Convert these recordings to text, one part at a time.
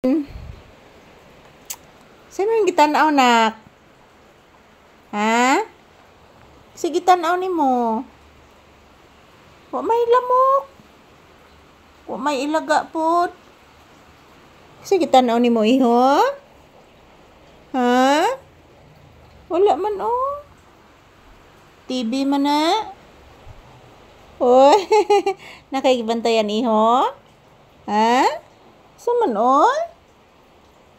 Sino yung gitanaw, nak? Ha? Sige, tanaw ni mo. Wa may lamok. Wa may ilaga po. Sige, tanaw ni mo, iho. Ha? Wala man, oh. TV man na. Oh, nakaibantayan, iho. Ha? Saman, oy?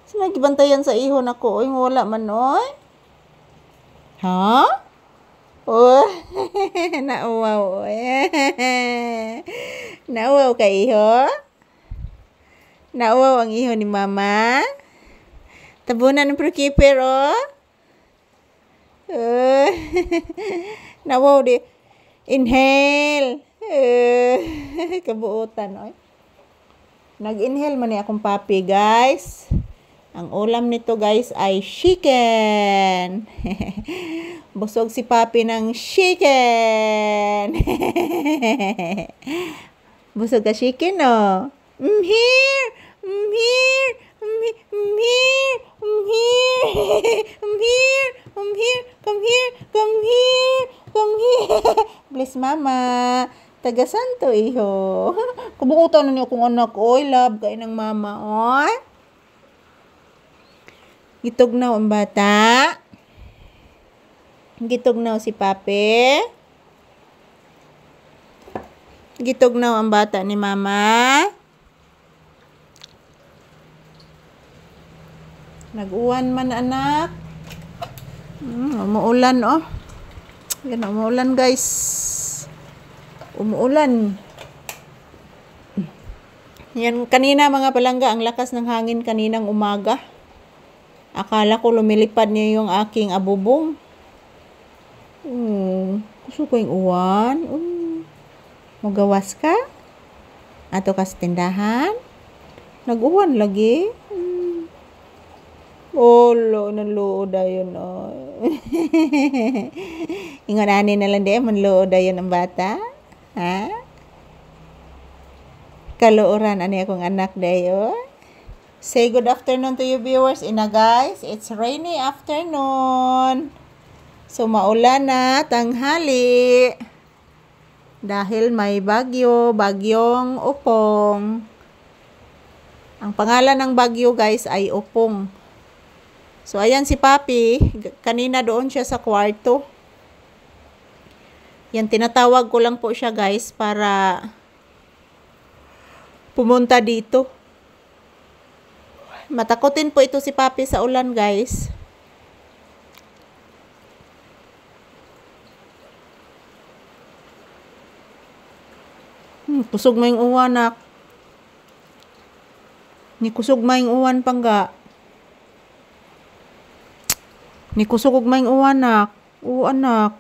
Saan nagibantayan sa iho na ko, oy? Wala man, oy? Ha? Oh, nauwaw, oy. Nauwaw ka, iho? Nauwaw ang iho ni mama? Tabunan ng prokeeper, oh? Nauwaw di. Inhale. Kabuutan, oy. Nag-inhale man ni akong papi, guys. Ang ulam nito, guys, ay chicken. Busog si papi ng chicken. Busog ka chicken, no? I'm here. I'm here. I'm here. I'm here. I'm here. I'm here. I'm here. Come here. Come here. Come here. Bless mama. Taga santo, iho. Kabukutan na niyo kung anak, oy. Love kayo ng mama, oy. Gitugnaw ang bata. Gitugnaw si papi. Gitugnaw ang bata ni mama. Nag-uwan man, anak. Umuulan, oh. Yan, umuulan, guys. Umuulan. Yan, kanina mga palangga, ang lakas ng hangin kaninang umaga. Akala ko lumilipad niya yung aking abubong. Gusto ko yung uwan. Magawas ka? Ato ka sa tindahan? Nag-uwan lagi? Olo, naluod ayon. Ingon ani na lang di, manluod ayon ang bata. Ha? Kaluoran ani akong anak dayo. Say good afternoon to you viewers. Ina guys, it's rainy afternoon. So maulan na tanghali. Dahil may bagyo, bagyong Upong. Ang pangalan ng bagyo guys ay Upong. So ayan si Papi, kanina doon siya sa kwarto. Yan, tinatawag ko lang po siya guys para pumunta dito. Matakotin po ito si Papi sa ulan guys. Kusog may uwan, nak. Ni kusog may uwan pangga. Ni kusog may uwan, nak. Anak.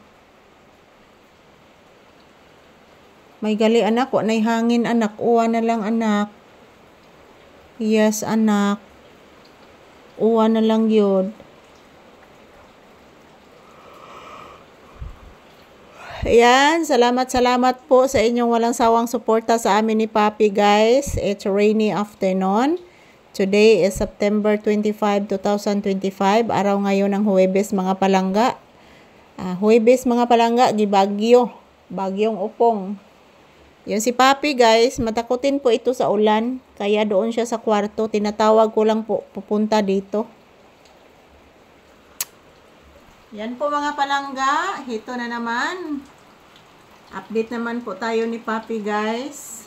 May gali, anak. Wa na'y hangin, anak. Uwan na lang, anak. Yes, anak. Uwan na lang yun. Ayan, salamat po sa inyong walang sawang suporta sa amin ni Papi, guys. It's rainy afternoon. Today is September 25, 2025. Araw ngayon ng Huwebes, mga palangga. Huwebes, mga palangga, gibagyo. Bagyong Upong. Yun si Papi, guys. Matakutin po ito sa ulan. Kaya doon siya sa kwarto. Tinatawag ko lang po pupunta dito. Yan po mga palangga. Ito na naman. Update naman po tayo ni Papi, guys.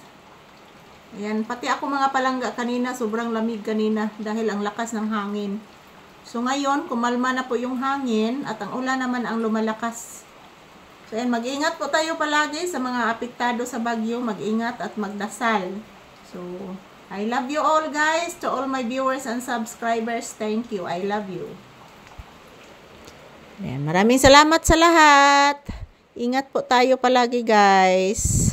Yan. Pati ako mga palangga kanina. Sobrang lamig kanina. Dahil ang lakas ng hangin. So ngayon, kumalma na po yung hangin. At ang ulan naman ang lumalakas. So yan. Mag-ingat po tayo palagi sa mga apektado sa bagyo. Mag-ingat at magdasal. So, I love you all, guys. To all my viewers and subscribers, thank you. I love you. Ayan, maraming salamat sa lahat. Ingat po tayo palagi, guys.